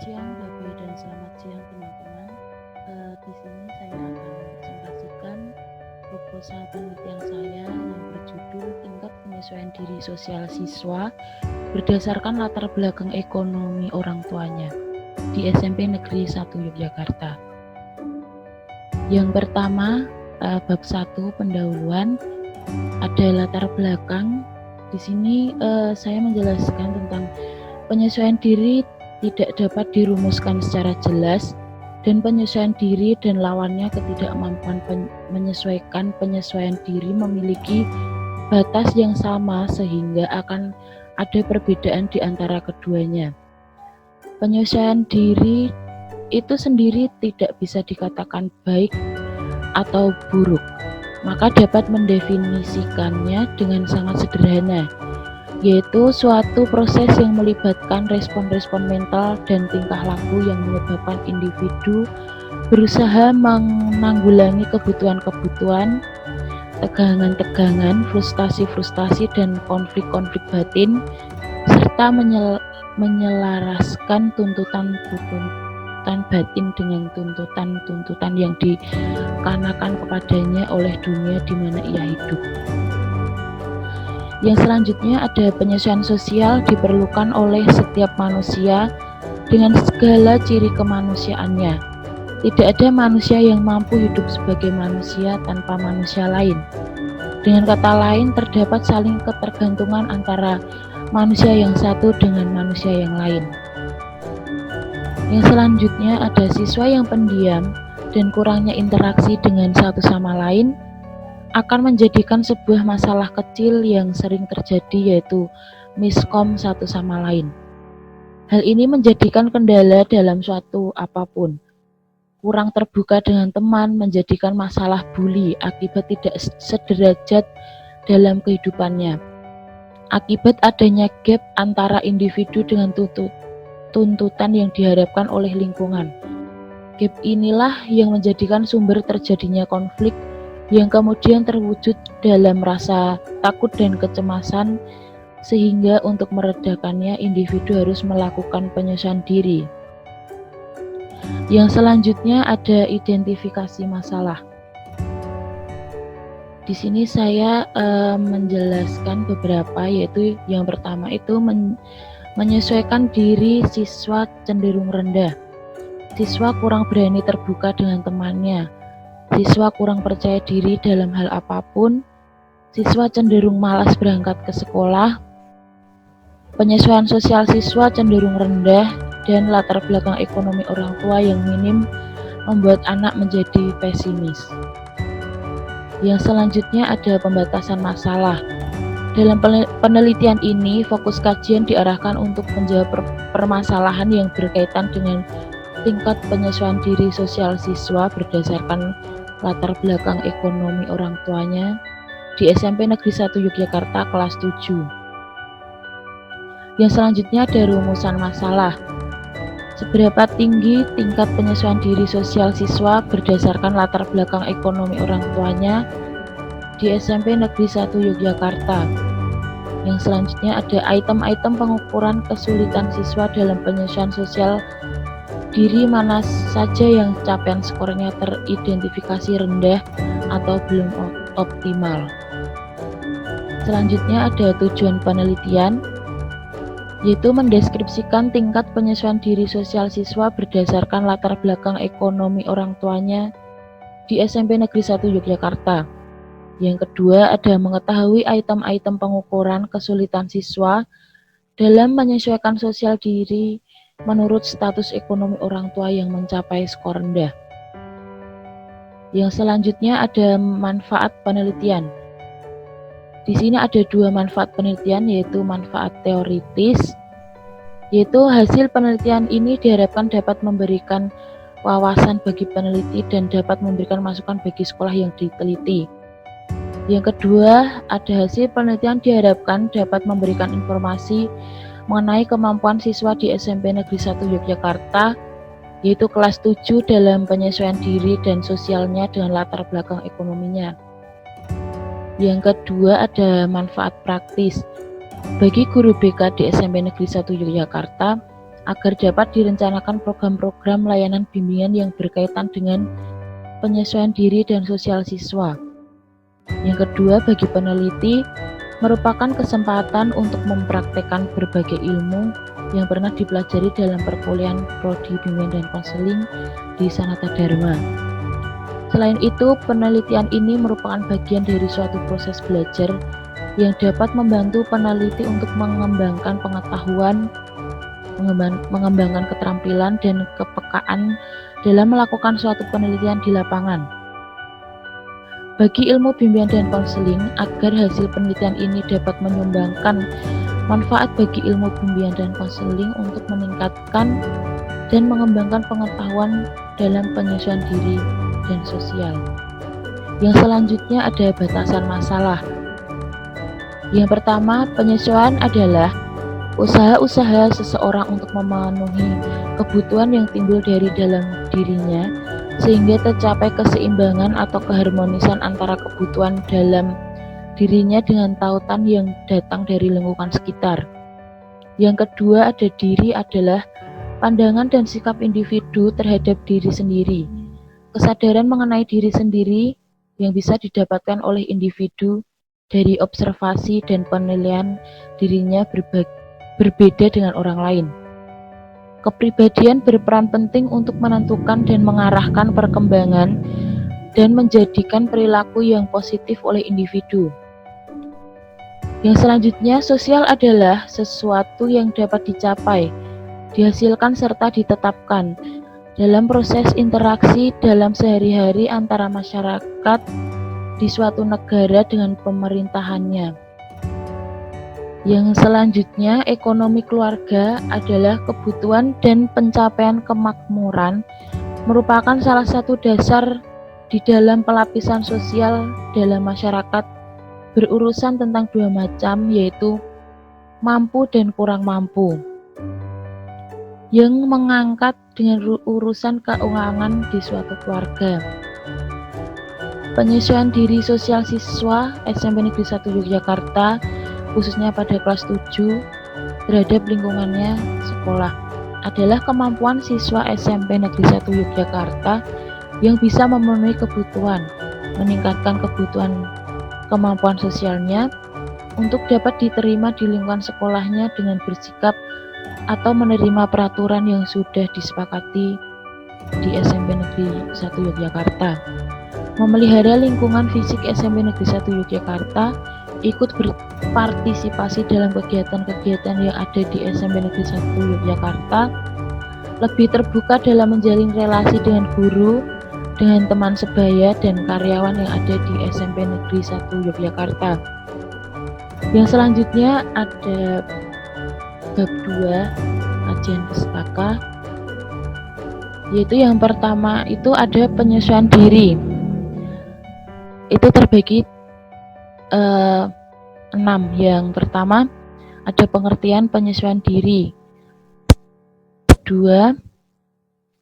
siang Bapak dan selamat siang teman-teman. Di sini saya akan presentasikan proposal penelitian saya yang berjudul tingkat penyesuaian diri sosial siswa berdasarkan latar belakang ekonomi orang tuanya di SMP Negeri 1 Yogyakarta. Yang pertama, bab 1 pendahuluan, ada latar belakang. Di sini saya menjelaskan tentang penyesuaian diri tidak dapat dirumuskan secara jelas, dan penyesuaian diri dan lawannya ketidakmampuan menyesuaikan penyesuaian diri memiliki batas yang sama sehingga akan ada perbedaan di antara keduanya. Penyesuaian diri itu sendiri tidak bisa dikatakan baik atau buruk, maka dapat mendefinisikannya dengan sangat sederhana, yaitu suatu proses yang melibatkan respon-respon mental dan tingkah laku yang menyebabkan individu berusaha menanggulangi kebutuhan-kebutuhan, tegangan-tegangan, frustasi-frustasi, dan konflik-konflik batin, serta menyelaraskan tuntutan batin dengan tuntutan yang dikarenakan kepadanya oleh dunia di mana ia hidup. Yang selanjutnya ada penyesuaian sosial diperlukan oleh setiap manusia dengan segala ciri kemanusiaannya. Tidak ada manusia yang mampu hidup sebagai manusia tanpa manusia lain. Dengan kata lain, terdapat saling ketergantungan antara manusia yang satu dengan manusia yang lain. Yang selanjutnya ada siswa yang pendiam dan kurangnya interaksi dengan satu sama lain akan menjadikan sebuah masalah kecil yang sering terjadi, yaitu miskom satu sama lain. Hal ini menjadikan kendala dalam suatu apapun. Kurang terbuka dengan teman menjadikan masalah bully akibat tidak sederajat dalam kehidupannya. Akibat adanya gap antara individu dengan tuntutan yang diharapkan oleh lingkungan. Gap inilah yang menjadikan sumber terjadinya konflik yang kemudian terwujud dalam rasa takut dan kecemasan, sehingga untuk meredakannya individu harus melakukan penyesuaian diri. Yang selanjutnya ada identifikasi masalah. Di sini saya menjelaskan beberapa, yaitu yang pertama itu menyesuaikan diri siswa cenderung rendah. Siswa kurang berani terbuka dengan temannya. Siswa kurang percaya diri dalam hal apapun. Siswa cenderung malas berangkat ke sekolah. Penyesuaian sosial siswa cenderung rendah, dan latar belakang ekonomi orang tua yang minim membuat anak menjadi pesimis. Yang selanjutnya ada pembatasan masalah. Dalam penelitian ini, fokus kajian diarahkan untuk menjawab permasalahan yang berkaitan dengan tingkat penyesuaian diri sosial siswa berdasarkan latar belakang ekonomi orang tuanya di SMP Negeri 1 Yogyakarta kelas 7. Yang selanjutnya ada rumusan masalah. Seberapa tinggi tingkat penyesuaian diri sosial siswa berdasarkan latar belakang ekonomi orang tuanya di SMP Negeri 1 Yogyakarta. Yang selanjutnya ada item-item pengukuran kesulitan siswa dalam penyesuaian sosial diri, mana saja yang capaian skornya teridentifikasi rendah atau belum optimal. Selanjutnya ada tujuan penelitian, yaitu mendeskripsikan tingkat penyesuaian diri sosial siswa berdasarkan latar belakang ekonomi orang tuanya di SMP Negeri 1 Yogyakarta. Yang kedua ada mengetahui item-item pengukuran kesulitan siswa dalam menyesuaikan sosial diri menurut status ekonomi orang tua yang mencapai skor rendah. Yang selanjutnya ada manfaat penelitian. Di sini ada dua manfaat penelitian, yaitu manfaat teoritis, yaitu hasil penelitian ini diharapkan dapat memberikan wawasan bagi peneliti dan dapat memberikan masukan bagi sekolah yang diteliti. Yang kedua, ada hasil penelitian diharapkan dapat memberikan informasi mengenai kemampuan siswa di SMP Negeri 1 Yogyakarta, yaitu kelas 7 dalam penyesuaian diri dan sosialnya dengan latar belakang ekonominya. Yang kedua ada manfaat praktis. Bagi guru BK di SMP Negeri 1 Yogyakarta, agar dapat direncanakan program-program layanan bimbingan yang berkaitan dengan penyesuaian diri dan sosial siswa. Yang kedua, bagi peneliti, merupakan kesempatan untuk mempraktekkan berbagai ilmu yang pernah dipelajari dalam perkuliahan Prodi Bimbingan dan Konseling di Sanata Dharma. Selain itu, penelitian ini merupakan bagian dari suatu proses belajar yang dapat membantu peneliti untuk mengembangkan pengetahuan, mengembangkan keterampilan dan kepekaan dalam melakukan suatu penelitian di lapangan. Bagi ilmu bimbingan dan konseling, agar hasil penelitian ini dapat menyumbangkan manfaat bagi ilmu bimbingan dan konseling untuk meningkatkan dan mengembangkan pengetahuan dalam penyesuaian diri dan sosial. Yang selanjutnya ada batasan masalah. Yang pertama, penyesuaian adalah usaha-usaha seseorang untuk memenuhi kebutuhan yang timbul dari dalam dirinya, sehingga tercapai keseimbangan atau keharmonisan antara kebutuhan dalam dirinya dengan tautan yang datang dari lingkungan sekitar. Yang kedua, ada diri adalah pandangan dan sikap individu terhadap diri sendiri. Kesadaran mengenai diri sendiri yang bisa didapatkan oleh individu dari observasi dan penilaian dirinya berbeda dengan orang lain. Kepribadian berperan penting untuk menentukan dan mengarahkan perkembangan dan menjadikan perilaku yang positif oleh individu. Yang selanjutnya, sosial adalah sesuatu yang dapat dicapai, dihasilkan serta ditetapkan dalam proses interaksi dalam sehari-hari antara masyarakat di suatu negara dengan pemerintahannya. Yang selanjutnya, ekonomi keluarga adalah kebutuhan dan pencapaian kemakmuran, merupakan salah satu dasar di dalam pelapisan sosial dalam masyarakat, berurusan tentang dua macam, yaitu mampu dan kurang mampu, yang mengangkat dengan urusan keuangan di suatu keluarga. Penyesuaian diri sosial siswa SMP Negeri 1 Yogyakarta, khususnya pada kelas 7 terhadap lingkungannya sekolah, adalah kemampuan siswa SMP Negeri 1 Yogyakarta yang bisa memenuhi kebutuhan, meningkatkan kemampuan sosialnya untuk dapat diterima di lingkungan sekolahnya dengan bersikap atau menerima peraturan yang sudah disepakati di SMP Negeri 1 Yogyakarta. Memelihara lingkungan fisik SMP Negeri 1 Yogyakarta, ikut berpartisipasi dalam kegiatan-kegiatan yang ada di SMP Negeri 1 Yogyakarta, lebih terbuka dalam menjalin relasi dengan guru, dengan teman sebaya dan karyawan yang ada di SMP Negeri 1 Yogyakarta. Yang selanjutnya ada bab 2 kajian pustaka, yaitu yang pertama itu ada penyesuaian diri. Itu terbagi 6. Yang pertama ada pengertian penyesuaian diri.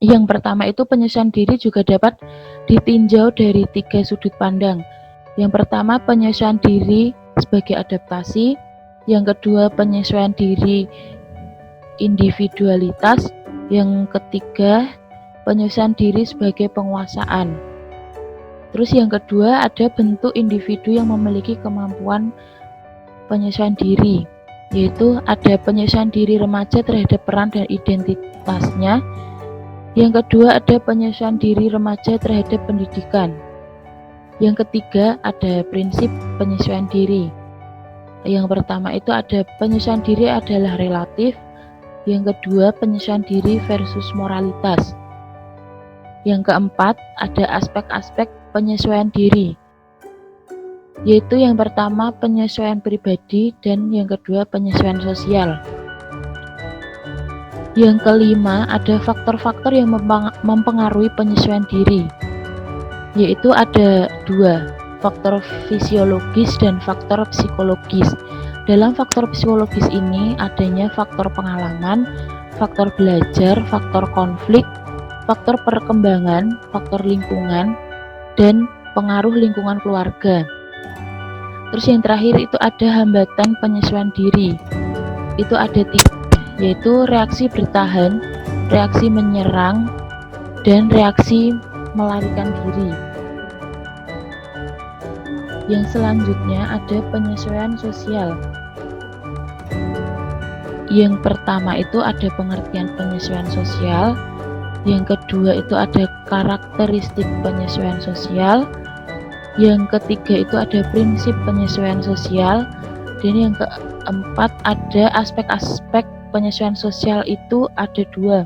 Yang pertama itu penyesuaian diri juga dapat ditinjau dari 3 sudut pandang. Yang pertama, penyesuaian diri sebagai adaptasi. Yang kedua, penyesuaian diri individualitas. Yang ketiga, penyesuaian diri sebagai penguasaan. Terus yang kedua, ada bentuk individu yang memiliki kemampuan penyesuaian diri, yaitu ada penyesuaian diri remaja terhadap peran dan identitasnya. Yang kedua, ada penyesuaian diri remaja terhadap pendidikan. Yang ketiga, ada prinsip penyesuaian diri. Yang pertama itu ada penyesuaian diri adalah relatif. Yang kedua, penyesuaian diri versus moralitas. Yang keempat, ada aspek-aspek penyesuaian diri, yaitu yang pertama penyesuaian pribadi dan yang kedua penyesuaian sosial. Yang kelima, ada faktor-faktor yang mempengaruhi penyesuaian diri, yaitu ada 2, faktor fisiologis dan faktor psikologis. Dalam faktor psikologis ini adanya faktor pengalaman, faktor belajar, faktor konflik, faktor perkembangan, faktor lingkungan, dan pengaruh lingkungan keluarga. Terus yang terakhir itu ada hambatan penyesuaian diri. Itu ada 3. yaitu reaksi bertahan, reaksi menyerang, dan reaksi melarikan diri. Yang selanjutnya ada penyesuaian sosial. Yang pertama itu ada pengertian penyesuaian sosial, yang kedua itu ada karakteristik penyesuaian sosial, yang ketiga itu ada prinsip penyesuaian sosial, dan yang keempat ada aspek-aspek penyesuaian sosial itu ada dua,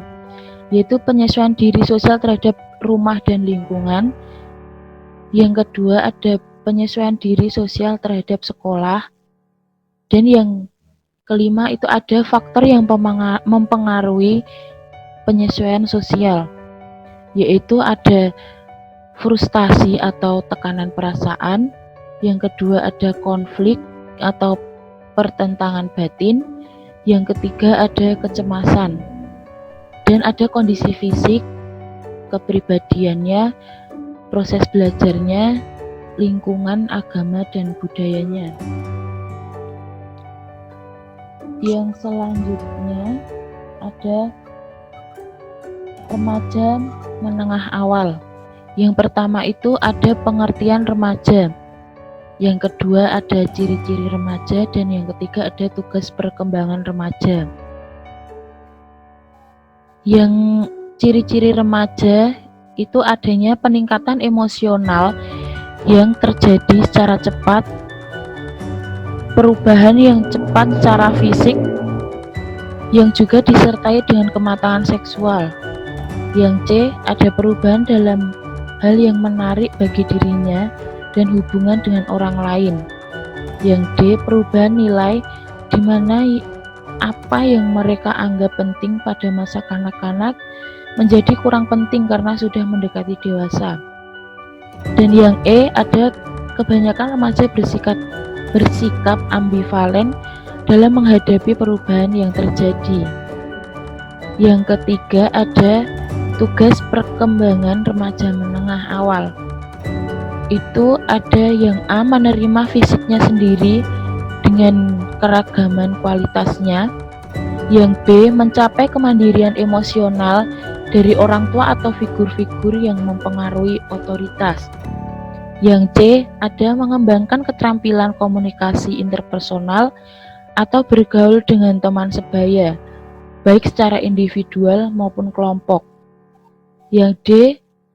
yaitu penyesuaian diri sosial terhadap rumah dan lingkungan. Yang kedua ada penyesuaian diri sosial terhadap sekolah, dan yang kelima itu ada faktor yang mempengaruhi penyesuaian sosial, yaitu ada frustasi atau tekanan perasaan, yang kedua ada konflik atau pertentangan batin, yang ketiga ada kecemasan, dan ada kondisi fisik, kepribadiannya, proses belajarnya, lingkungan, agama, dan budayanya. Yang selanjutnya ada remaja menengah awal. Yang pertama itu ada pengertian remaja, yang kedua ada ciri-ciri remaja, dan yang ketiga ada tugas perkembangan remaja. Yang ciri-ciri remaja itu adanya peningkatan emosional yang terjadi secara cepat, perubahan yang cepat secara fisik, yang juga disertai dengan kematangan seksual. Yang C, ada perubahan dalam hal yang menarik bagi dirinya dan hubungan dengan orang lain. Yang D, perubahan nilai di mana apa yang mereka anggap penting pada masa kanak-kanak menjadi kurang penting karena sudah mendekati dewasa. Dan yang E, ada kebanyakan remaja bersikap ambivalen dalam menghadapi perubahan yang terjadi. Yang ketiga ada tugas perkembangan remaja menengah awal. Itu ada yang A, menerima fisiknya sendiri dengan keragaman kualitasnya. Yang B, mencapai kemandirian emosional dari orang tua atau figur-figur yang mempengaruhi otoritas. Yang C, ada mengembangkan keterampilan komunikasi interpersonal atau bergaul dengan teman sebaya, baik secara individual maupun kelompok. Yang D,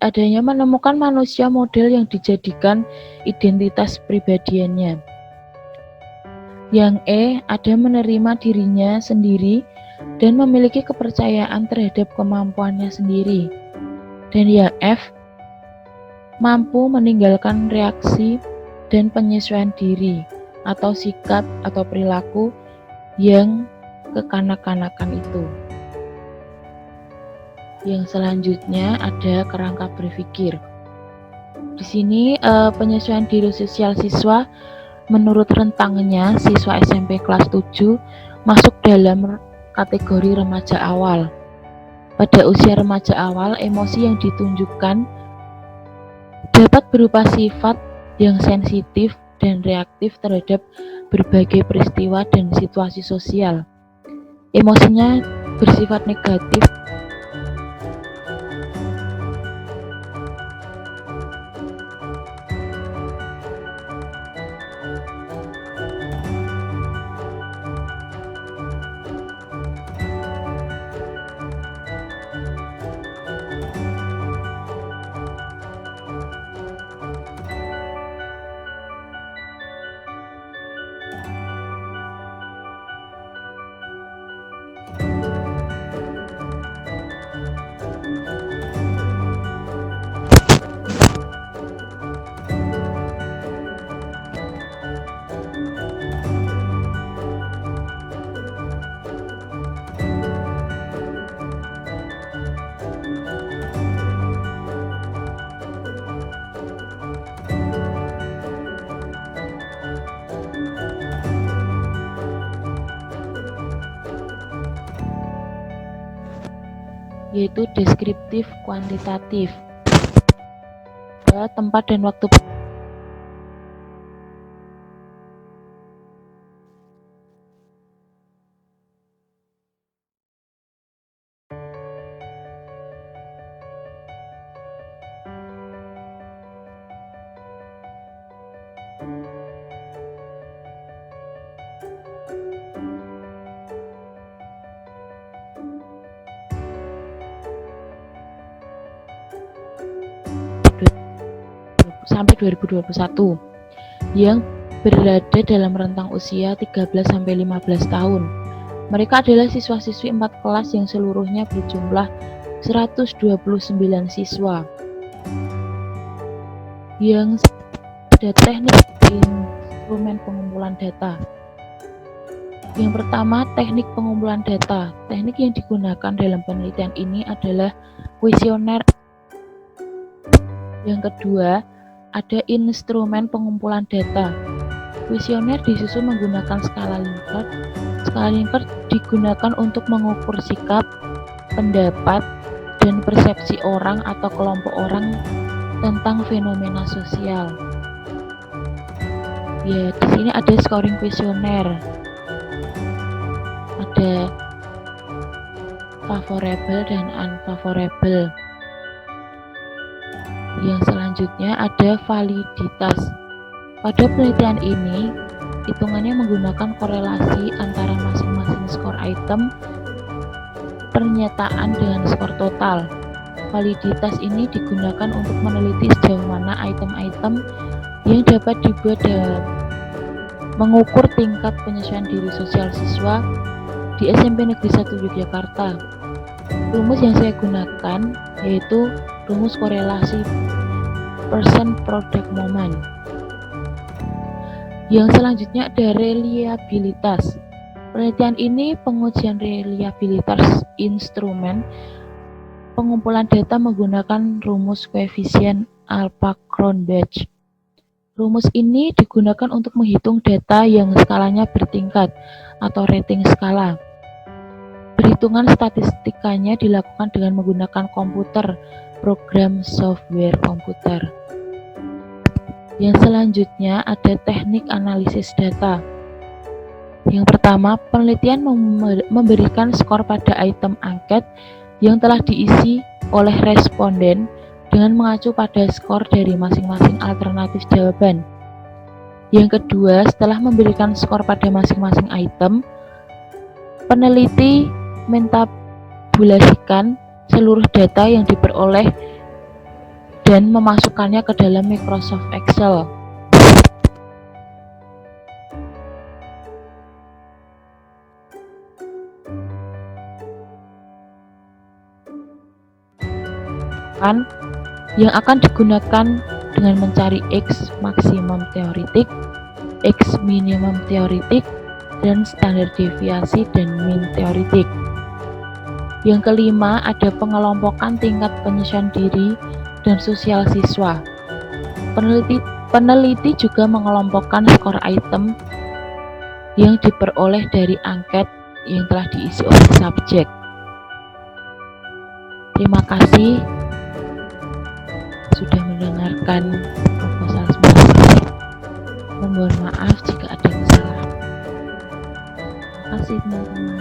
adanya menemukan manusia model yang dijadikan identitas pribadiannya. Yang E, ada menerima dirinya sendiri dan memiliki kepercayaan terhadap kemampuannya sendiri. Dan yang F, mampu meninggalkan reaksi dan penyesuaian diri atau sikap atau perilaku yang kekanak-kanakan itu. Yang selanjutnya ada kerangka berpikir. Di sini penyesuaian diri sosial siswa menurut rentangnya siswa SMP kelas 7 masuk dalam kategori remaja awal. Pada usia remaja awal, emosi yang ditunjukkan dapat berupa sifat yang sensitif dan reaktif terhadap berbagai peristiwa dan situasi sosial. Emosinya bersifat negatif yaitu deskriptif kuantitatif. Tempat dan waktu sampai 2021 yang berada dalam rentang usia 13 sampai 15 tahun. Mereka adalah siswa-siswi 4 kelas yang seluruhnya berjumlah 129 siswa. Yang ada teknik instrumen pengumpulan data. Yang pertama, teknik pengumpulan data. Teknik yang digunakan dalam penelitian ini adalah kuesioner. Yang kedua, ada instrumen pengumpulan data. Kuesioner disusun menggunakan skala Likert. Skala Likert digunakan untuk mengukur sikap, pendapat, dan persepsi orang atau kelompok orang tentang fenomena sosial. Ya, di sini ada scoring kuesioner. Ada favorable dan unfavorable. Yang selanjutnya ada validitas. Pada penelitian ini, hitungannya menggunakan korelasi antara masing-masing skor item pernyataan dengan skor total. Validitas ini digunakan untuk meneliti sejauh mana item-item yang dapat dibuat dalam mengukur tingkat penyesuaian diri sosial siswa di SMP Negeri 1 Yogyakarta. Rumus yang saya gunakan yaitu rumus korelasi percent product moment. Yang selanjutnya ada reliabilitas. Penelitian ini pengujian reliabilitas instrumen pengumpulan data menggunakan rumus koefisien Alpha-Cronbach. Rumus ini digunakan untuk menghitung data yang skalanya bertingkat atau rating skala. Perhitungan statistikanya dilakukan dengan menggunakan komputer, program software komputer. Yang selanjutnya ada teknik analisis data. Yang pertama, penelitian memberikan skor pada item angket yang telah diisi oleh responden dengan mengacu pada skor dari masing-masing alternatif jawaban. Yang kedua, setelah memberikan skor pada masing-masing item, peneliti mentabulasikan seluruh data yang diperoleh dan memasukkannya ke dalam Microsoft Excel. Yang akan digunakan dengan mencari X maksimum teoretik, X minimum teoretik, dan standar deviasi dan mean teoretik. Yang kelima ada pengelompokan tingkat penyesuaian diri dan sosial siswa. Peneliti juga mengelompokkan skor item yang diperoleh dari angket yang telah diisi oleh subjek. Terima kasih sudah mendengarkan proposal semester. Mohon maaf jika ada kesalahan. Terima kasih teman-teman.